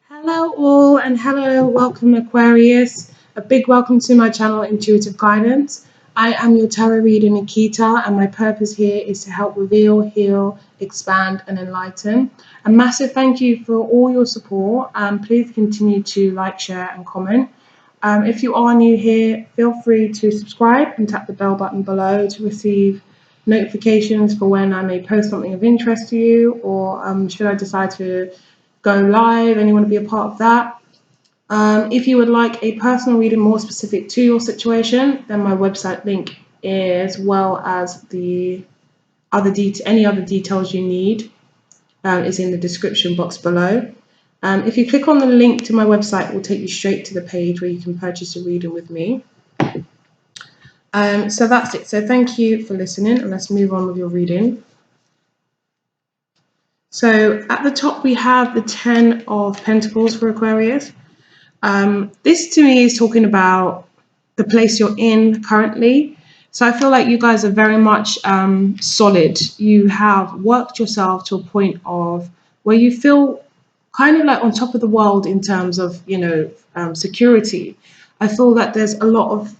Hello all and hello, welcome Aquarius. A big welcome to my channel Intuitive Guidance. I am your tarot reader Nikita and my purpose here is to help reveal, heal, expand and enlighten. A massive thank you for all your support and please continue to like, share and comment. If you are new here, feel free to subscribe and tap the bell button below to receive notifications for when I may post something of interest to you or should I decide to go live and you want to be a part of that. If you would like a personal reading more specific to your situation, then my website link as well as the any other details you need is in the description box below. If you click on the link to my website, it will take you straight to the page where you can purchase a reading with me. So that's it. So thank you for listening and let's move on with your reading. So at the top we have the 10 of Pentacles for Aquarius. This to me is talking about the place you're in currently. So I feel like you guys are very much solid. You have worked yourself to a point of where you feel kind of like on top of the world in terms of, security. I feel that there's a lot of,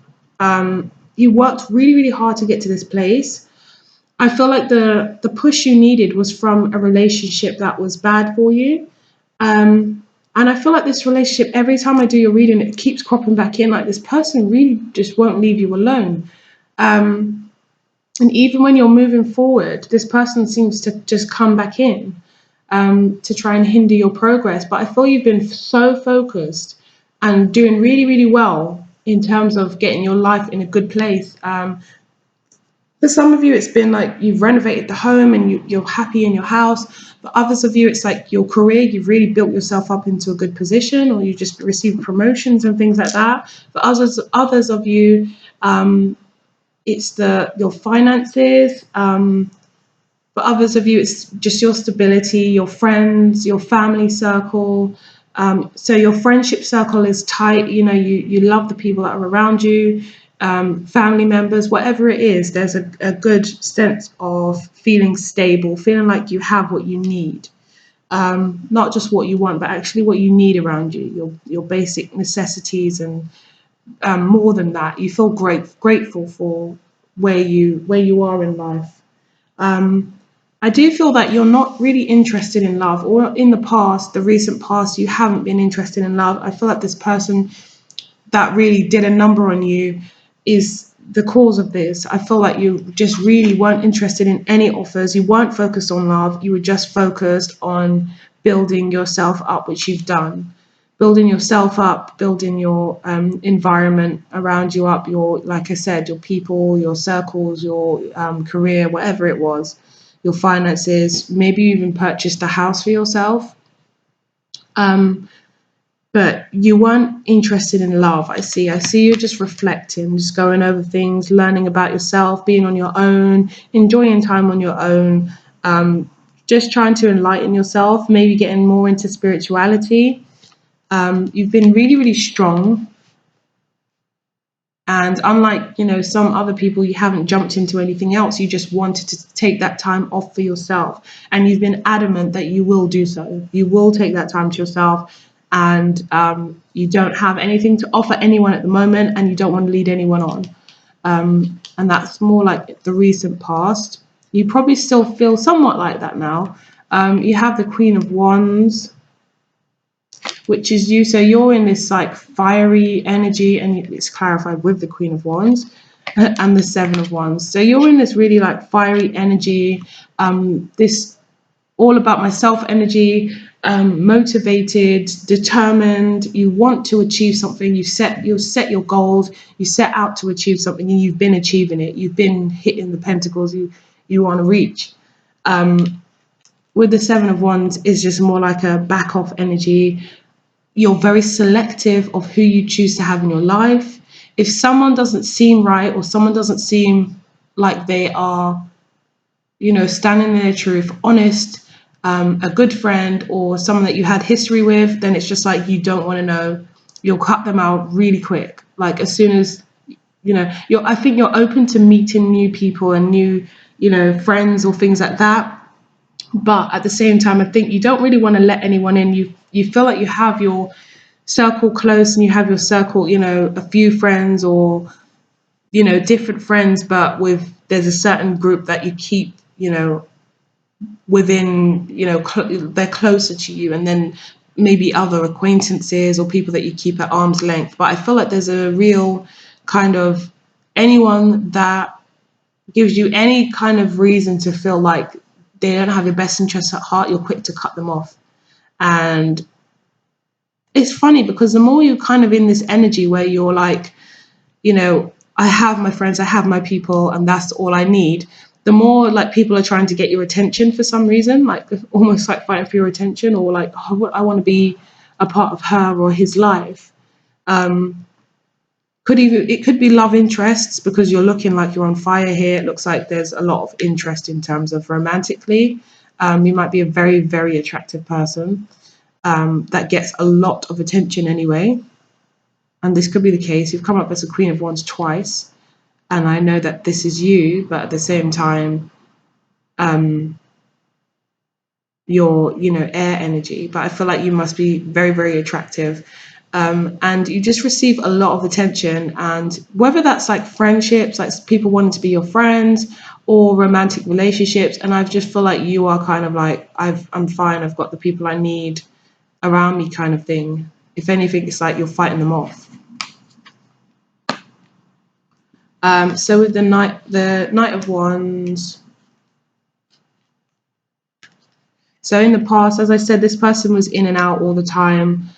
you worked really, really hard to get to this place. I feel like the push you needed was from a relationship that was bad for you. And I feel like this relationship, every time I do your reading, it keeps cropping back in. Like this person really just won't leave you alone. And even when you're moving forward, this person seems to just come back in to try and hinder your progress. But I feel you've been so focused and doing really, really well in terms of getting your life in a good place. For some of you, it's been like you've renovated the home and you're happy in your house. For others of you, it's like your career, you've really built yourself up into a good position or you just received promotions and things like that. For others of you, it's your finances. For others of you, it's just your stability, your friends, your family circle. So your friendship circle is tight. You love the people that are around you. Family members, whatever it is, there's a good sense of feeling stable, feeling like you have what you need. Not just what you want, but actually what you need around you, your basic necessities, and more than that, you feel grateful for where you are in life. I do feel that you're not really interested in love, or in the past, the recent past, you haven't been interested in love. I feel like this person that really did a number on you is the cause of this. I feel like you just really weren't interested in any offers. You weren't focused on love. You were just focused on building yourself up, which you've done. Building yourself up, building your environment around you up, like I said, your people, your circles, your career, whatever it was, your finances. Maybe you even purchased a house for yourself. But you weren't interested in love. I see you just reflecting, just going over things, learning about yourself, being on your own, enjoying time on your own, just trying to enlighten yourself, maybe getting more into spirituality. You've been really, really strong. And unlike, some other people, you haven't jumped into anything else. You just wanted to take that time off for yourself. And you've been adamant that you will do so. You will take that time to yourself. And you don't have anything to offer anyone at the moment, and you don't want to lead anyone on. And that's more like the recent past. You probably still feel somewhat like that now. You have the Queen of Wands, which is you. So you're in this like fiery energy, and it's clarified with the Queen of Wands and the Seven of Wands. So you're in this really like fiery energy, this all about myself energy, motivated, determined. You want to achieve something. You set your goals. You set out to achieve something, and you've been achieving it. You've been hitting the pentacles you want to reach. With the Seven of Wands, is just more like a back off energy. You're very selective of who you choose to have in your life. If someone doesn't seem right, or someone doesn't seem like they are, standing in their truth, honest, a good friend, or someone that you had history with, then it's just like you don't want to know. You'll cut them out really quick. Like as soon as, I think you're open to meeting new people and new, friends or things like that. But at the same time, I think you don't really want to let anyone in. You feel like you have your circle close and you have your circle, a few friends or different friends, but there's a certain group that you keep, within, they're closer to you, and then maybe other acquaintances or people that you keep at arm's length. But I feel like there's a real kind of anyone that gives you any kind of reason to feel like they don't have your best interests at heart, you're quick to cut them off. And it's funny because the more you're kind of in this energy where you're like, I have my friends, I have my people, and that's all I need, the more like people are trying to get your attention for some reason, like almost like fighting for your attention, or like, oh, I want to be a part of her or his life. Um, it could be love interests because you're looking like you're on fire here. It looks like there's a lot of interest in terms of romantically. You might be a very, very attractive person that gets a lot of attention anyway. And this could be the case. You've come up as a Queen of Wands twice, and I know that this is you, but at the same time, um, you're, air energy. But I feel like you must be very, very attractive. And you just receive a lot of attention, and whether that's like friendships, like people wanting to be your friends, or romantic relationships. And I just feel like you are kind of like, I'm fine, I've got the people I need around me kind of thing. If anything, it's like you're fighting them off. So with the Knight of Wands. So in the past, as I said, this person was in and out all the time.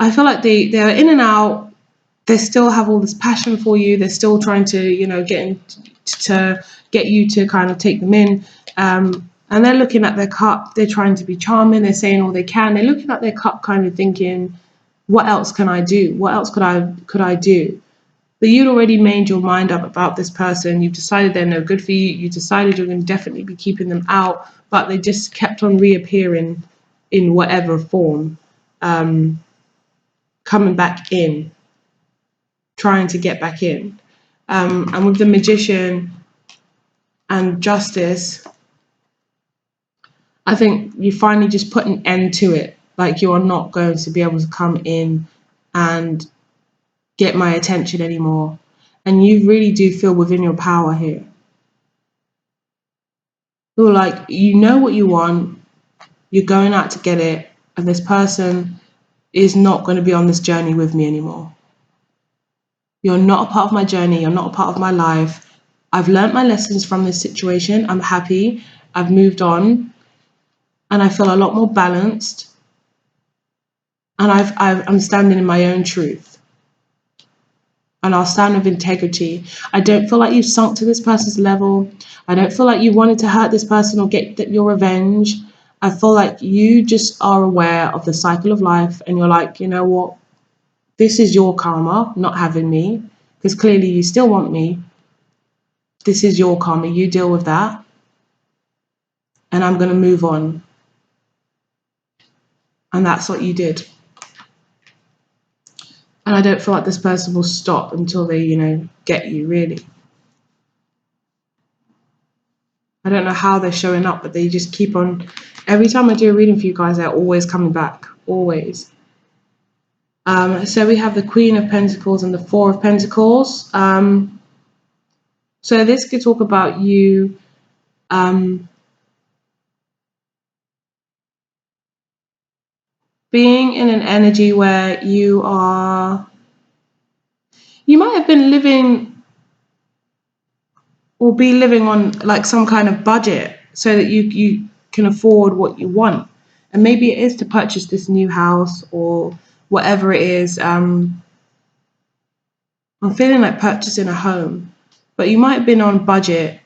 I feel like they're in and out. They still have all this passion for you. They're still trying to, to get you to kind of take them in. And they're looking at their cup. They're trying to be charming. They're saying all they can. They're looking at their cup, kind of thinking, what else can I do? What else could I do? But you'd already made your mind up about this person. You've decided they're no good for you. You decided you're going to definitely be keeping them out, but they just kept on reappearing in whatever form, coming back in, trying to get back in. And with the Magician and Justice, I think you finally just put an end to it. Like, you are not going to be able to come in and get my attention anymore. And you really do feel within your power here. You're like, you know what you want, you're going out to get it, and this person is not going to be on this journey with me anymore. You're not a part of my journey, you're not a part of my life. I've learnt my lessons from this situation. I'm happy. I've moved on, and I feel a lot more balanced. And I'm standing in my own truth. And I'll stand with integrity. I don't feel like you've sunk to this person's level. I don't feel like you wanted to hurt this person or get your revenge. I feel like you just are aware of the cycle of life, and you're like, you know what? This is your karma, not having me, because clearly you still want me. This is your karma. You deal with that, and I'm going to move on. And that's what you did. And I don't feel like this person will stop until they, get you, really. I don't know how they're showing up, but they just keep on. Every time I do a reading for you guys, they're always coming back, always. So we have the Queen of Pentacles and the Four of Pentacles. So this could talk about you being in an energy where you might have been living or be living on like some kind of budget so that you can afford what you want. And maybe it is to purchase this new house or whatever it is. I'm feeling like purchasing a home, but you might have been on budget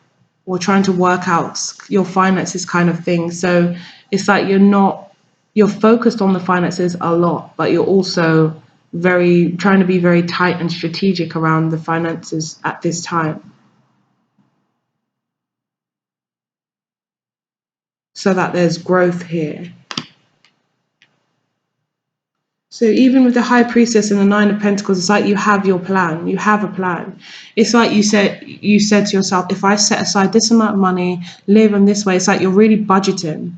or trying to work out your finances kind of thing. So it's like you're focused on the finances a lot, but you're also trying to be very tight and strategic around the finances at this time, so that there's growth here. So even with the High Priestess and the Nine of Pentacles, it's like you have your plan. You have a plan. It's like you said to yourself, if I set aside this amount of money, live in this way, it's like you're really budgeting.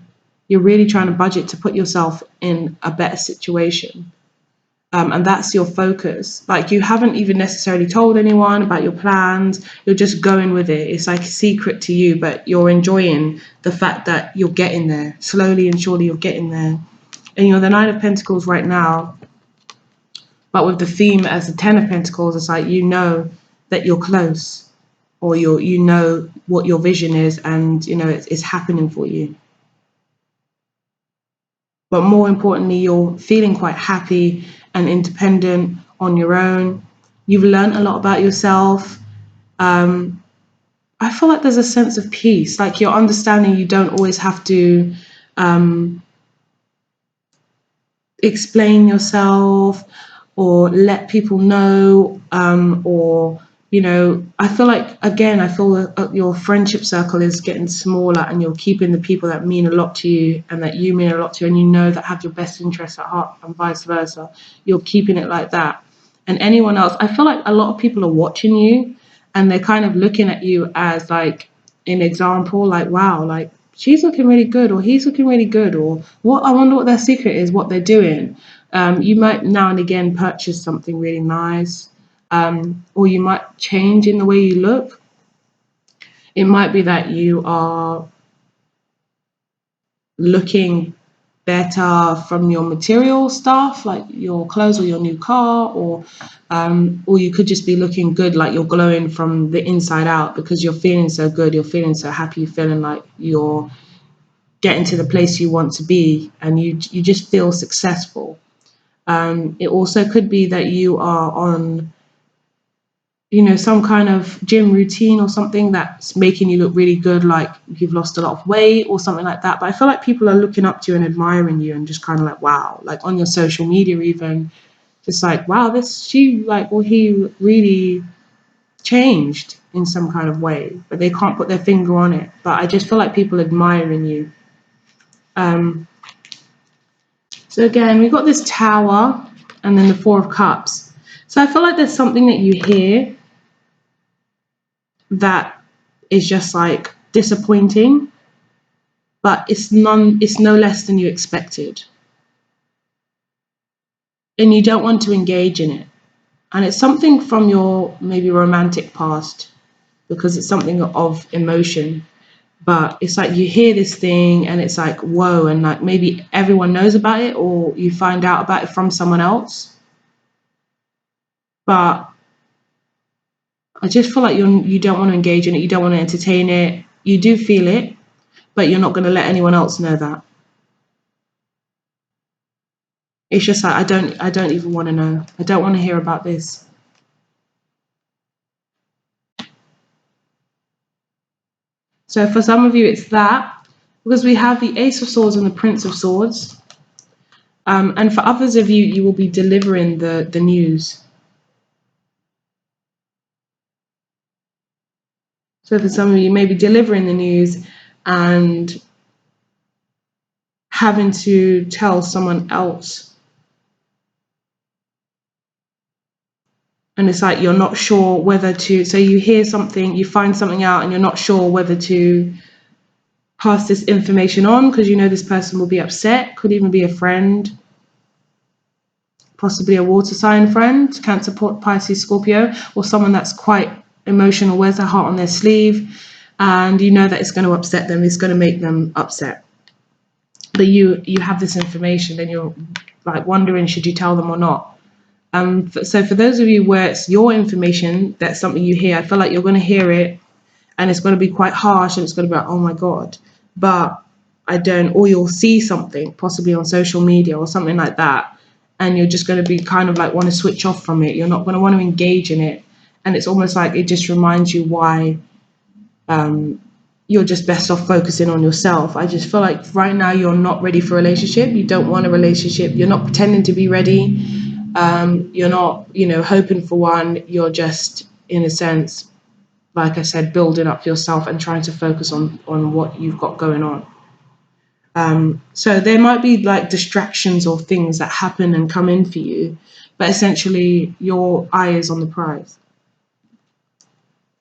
You're really trying to budget to put yourself in a better situation. And that's your focus. Like you haven't even necessarily told anyone about your plans. You're just going with it. It's like a secret to you, but you're enjoying the fact that you're getting there. Slowly and surely you're getting there. And you're the Nine of Pentacles right now, but with the theme as the Ten of Pentacles, it's like you know that you're close, or you know what your vision is, and you know it's happening for you. But more importantly, you're feeling quite happy and independent on your own. You've learned a lot about yourself. I feel like there's a sense of peace, like you're understanding you don't always have to explain yourself or let people know, or you know, I feel like again I feel that your friendship circle is getting smaller, and you're keeping the people that mean a lot to you and that you mean a lot to, and you know that have your best interests at heart, and vice versa. You're keeping it like that. And anyone else, I feel like a lot of people are watching you, and they're kind of looking at you as like an example, like wow, like she's looking really good, or he's looking really good, or what, I wonder what their secret is, what they're doing. You might now and again purchase something really nice, or you might change in the way you look. It might be that you are looking better from your material stuff, like your clothes or your new car, or you could just be looking good, like you're glowing from the inside out because you're feeling so good, you're feeling so happy, you're feeling like you're getting to the place you want to be, and you just feel successful. It also could be that you are on, you know, some kind of gym routine or something that's making you look really good, like you've lost a lot of weight or something like that. But I feel like people are looking up to you and admiring you, and just kind of like, wow, like on your social media even, just like, wow, this, she, like, or he really changed in some kind of way, but they can't put their finger on it. But I just feel like people admiring you. So again, we've got this Tower and then the Four of Cups. So I feel like there's something that you hear that is just like disappointing, but it's no less than you expected. And you don't want to engage in it. And it's something from your maybe romantic past, because it's something of emotion. But it's like you hear this thing and it's like, whoa, and like maybe everyone knows about it, or you find out about it from someone else. But I just feel like you don't want to engage in it, you don't want to entertain it. You do feel it, but you're not going to let anyone else know that. It's just like I don't even want to know. I don't want to hear about this. So for some of you, it's that, because we have the Ace of Swords and the Prince of Swords. And for others of you, you will be delivering the news. So for some of you, maybe delivering the news and having to tell someone else. And it's like you're not sure whether to, so you hear something, you find something out, and you're not sure whether to pass this information on because you know this person will be upset. Could even be a friend, possibly a water sign friend, Cancer, Pisces, Scorpio, or someone that's quite emotional, wears their heart on their sleeve, and you know that it's going to upset them, it's going to make them upset. But you have this information and you're like wondering, should you tell them or not? So for those of you where it's your information, that's something you hear, I feel like you're going to hear it and it's going to be quite harsh, and it's going to be like, oh my God. But I don't, or you'll see something possibly on social media or something like that, and you're just going to be kind of like want to switch off from it. You're not going to want to engage in it. And it's almost like it just reminds you why you're just best off focusing on yourself. I just feel like right now you're not ready for a relationship. You don't want a relationship. You're not pretending to be ready. You're not, hoping for one. You're just, in a sense, like I said, building up yourself and trying to focus on what you've got going on. So there might be like distractions or things that happen and come in for you, but essentially your eye is on the prize.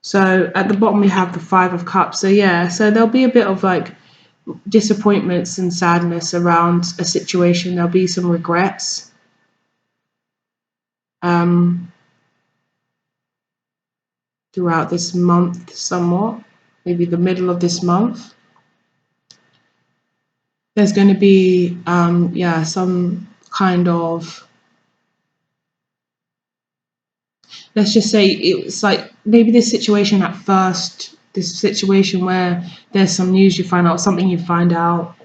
So at the bottom we have the Five of Cups. So yeah, so there'll be a bit of like disappointments and sadness around a situation. There'll be some regrets. Throughout this month somewhat, maybe the middle of this month. There's going to be, some kind of, let's just say it's like maybe this situation at first, this situation where there's some news you find out, something you find out,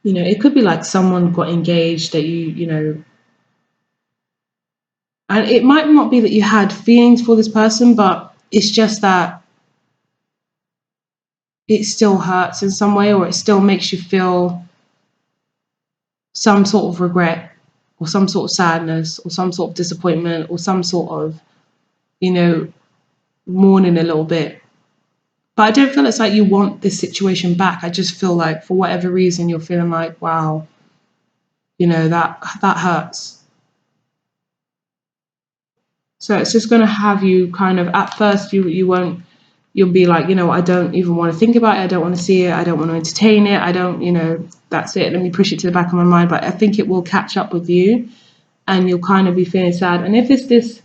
it could be like someone got engaged that and it might not be that you had feelings for this person, but it's just that it still hurts in some way, or it still makes you feel some sort of regret or some sort of sadness or some sort of disappointment or some sort of, mourning a little bit. But I don't feel it's like you want this situation back. I just feel like for whatever reason you're feeling like, wow, that hurts. So it's just going to have you kind of, at first you'll be like, I don't even want to think about it. I don't want to see it. I don't want to entertain it. I don't, that's it. Let me push it to the back of my mind. But I think it will catch up with you and you'll kind of be feeling sad. And if it's this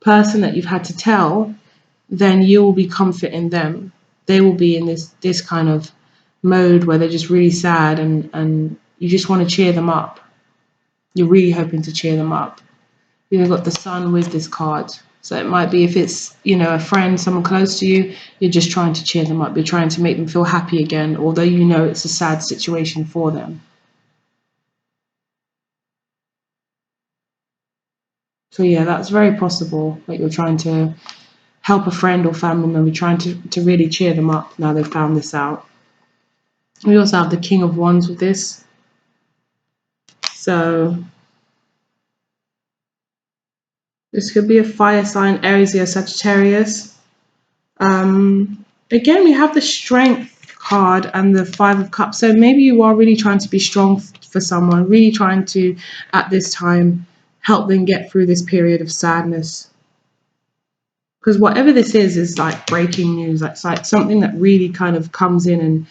person that you've had to tell, then you will be comforting them. They will be in this kind of mode where they're just really sad and you just want to cheer them up. You're really hoping to cheer them up. You've got the sun with this card. So it might be if it's, a friend, someone close to you, you're just trying to cheer them up. You're trying to make them feel happy again, although it's a sad situation for them. So yeah, that's very possible that you're trying to help a friend or family member, trying to really cheer them up now they've found this out. We also have the King of Wands with this. So this could be a fire sign, Aries or Sagittarius. Again, we have the Strength card and the Five of Cups. So maybe you are really trying to be strong for someone, really trying to, at this time, help them get through this period of sadness. Because whatever this is like breaking news. It's like something that really kind of comes in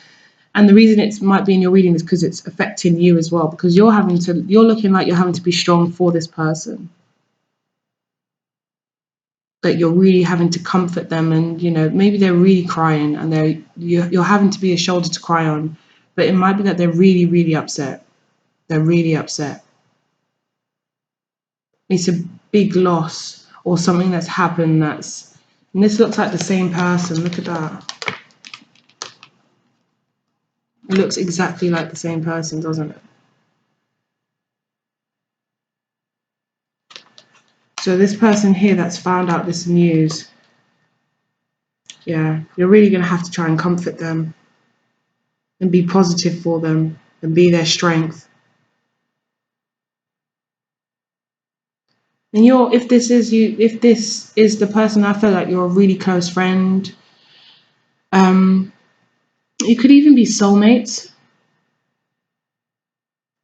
and the reason it might be in your reading is because it's affecting you as well, because you're looking like you're having to be strong for this person. That you're really having to comfort them and, maybe they're really crying and you're having to be a shoulder to cry on. But it might be that they're really, really upset. They're really upset. It's a big loss or something that's happened and this looks like the same person. Look at that. It looks exactly like the same person, doesn't it? So this person here that's found out this news, yeah, you're really going to have to try and comfort them and be positive for them and be their strength. And if this is the person, I feel like you're a really close friend. It could even be soulmates.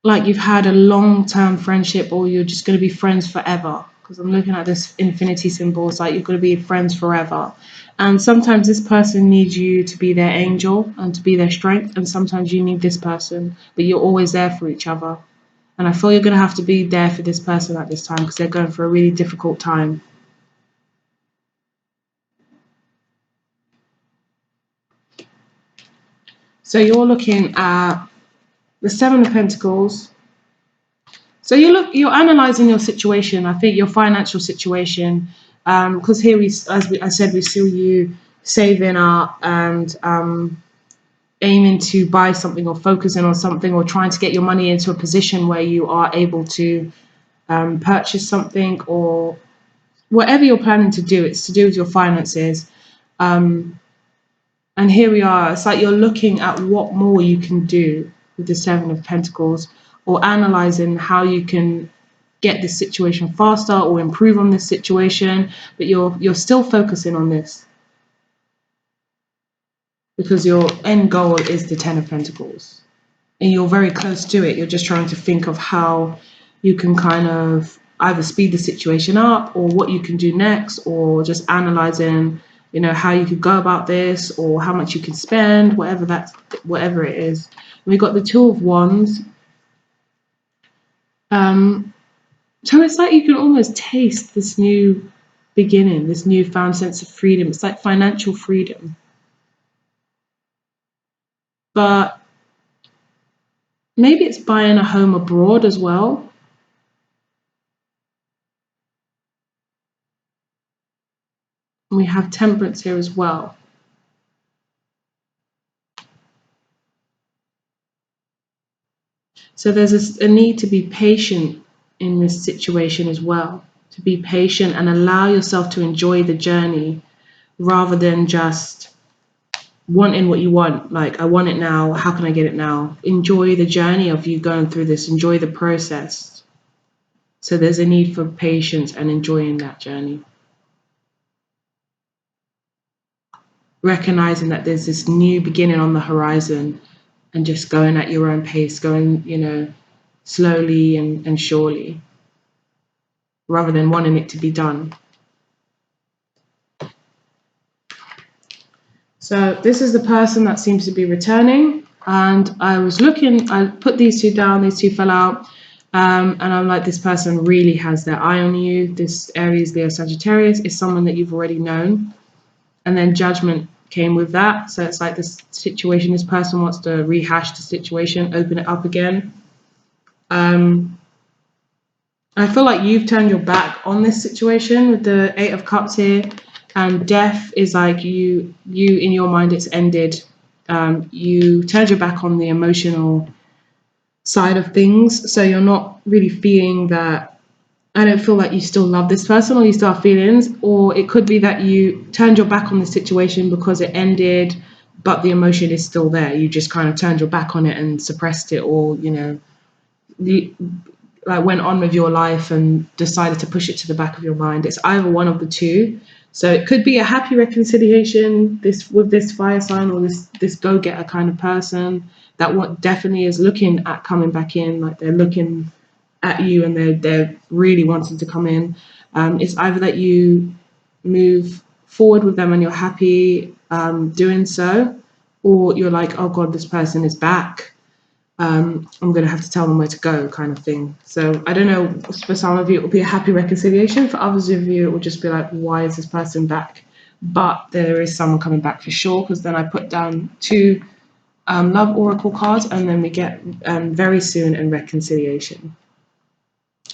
Like you've had a long-term friendship or you're just going to be friends forever. Because I'm looking at this infinity symbol, it's like you're going to be friends forever. And sometimes this person needs you to be their angel and to be their strength. And sometimes you need this person, but you're always there for each other. And I feel you're going to have to be there for this person at this time because they're going for a really difficult time. So you're looking at the Seven of Pentacles. So you're analysing your situation. I think your financial situation, because here I said, we see you saving up and aiming to buy something or focusing on something or trying to get your money into a position where you are able to purchase something or whatever you're planning to do. It's to do with your finances. And here we are. It's like you're looking at what more you can do with the Seven of Pentacles or analysing how you can get this situation faster or improve on this situation, but you're still focusing on this because your end goal is the Ten of Pentacles. and you're very close to it. You're just trying to think of how you can kind of either speed the situation up or what you can do next, or just analyzing, how you could go about this or how much you can spend, whatever it is. We got the Two of Wands. So it's like you can almost taste this new beginning, this newfound sense of freedom. It's like financial freedom. But maybe it's buying a home abroad as well. And we have Temperance here as well. So there's a need to be patient in this situation as well, to be patient and allow yourself to enjoy the journey rather than just wanting what you want. Like, I want it now, how can I get it now? Enjoy the journey of you going through this, enjoy the process. So there's a need for patience and enjoying that journey. Recognizing that there's this new beginning on the horizon and just going at your own pace, going, slowly and surely, rather than wanting it to be done. So this is the person that seems to be returning. And I put these two down, these two fell out. And I'm like, this person really has their eye on you. This Aries, Leo, Sagittarius is someone that you've already known. And then Judgment came with that. So it's like this situation, this person wants to rehash the situation, open it up again. I feel like you've turned your back on this situation with the Eight of Cups here. And Death is like you in your mind, it's ended. You turned your back on the emotional side of things. So you're not really feeling that. I don't feel like you still love this person or you still have feelings. Or it could be that you turned your back on the situation because it ended, but the emotion is still there. You just kind of turned your back on it and suppressed it, or, like went on with your life and decided to push it to the back of your mind. It's either one of the two. So it could be a happy reconciliation with this fire sign, or this go-getter kind of person that what definitely is looking at coming back in, like they're looking at you and they're really wanting to come in. It's either that you move forward with them and you're happy doing so, or you're like, oh God, this person is back. I'm going to have to tell them where to go, kind of thing. So I don't know, for some of you it will be a happy reconciliation, for others of you it will just be like, why is this person back? But there is someone coming back for sure, because then I put down two love oracle cards, and then we get very soon and reconciliation.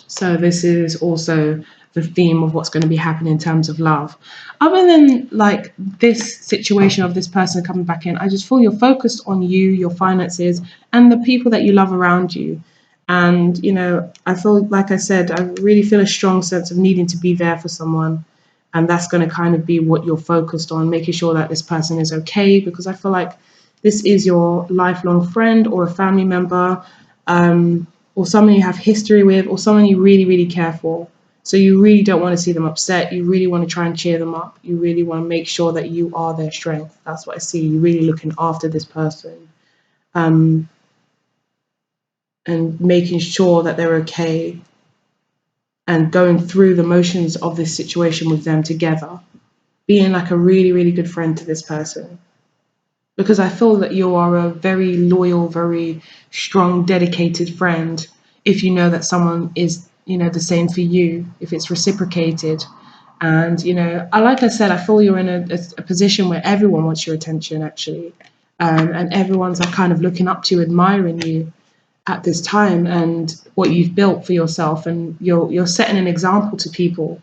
So this is also the theme of what's going to be happening in terms of love. Other than like this situation of this person coming back in, I just feel you're focused on you, your finances, and the people that you love around you. And, I feel, like I said, I really feel a strong sense of needing to be there for someone. And that's going to kind of be what you're focused on, making sure that this person is okay, because I feel like this is your lifelong friend or a family member, or someone you have history with, or someone you really, really care for. So you really don't want to see them upset. You really want to try and cheer them up. You really want to make sure that you are their strength. That's what I see. You're really looking after this person, and making sure that they're okay, and going through the motions of this situation with them together, being like a really, really good friend to this person. Because I feel that you are a very loyal, very strong, dedicated friend if you know that someone is, the same for you, if it's reciprocated. And, like I said, I feel you're in a position where everyone wants your attention, actually. And everyone's like kind of looking up to you, admiring you at this time and what you've built for yourself. And you're setting an example to people.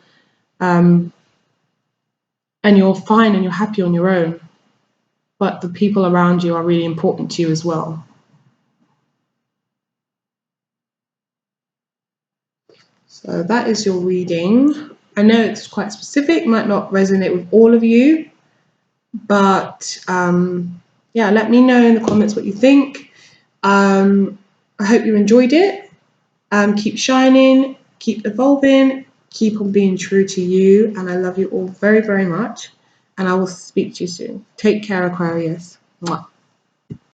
And you're fine and you're happy on your own, but the people around you are really important to you as well. So that is your reading. I know it's quite specific, might not resonate with all of you, but yeah, let me know in the comments what you think. I hope you enjoyed it. Keep shining, keep evolving, keep on being true to you, and I love you all very, very much. And I will speak to you soon. Take care, Aquarius. Mwah.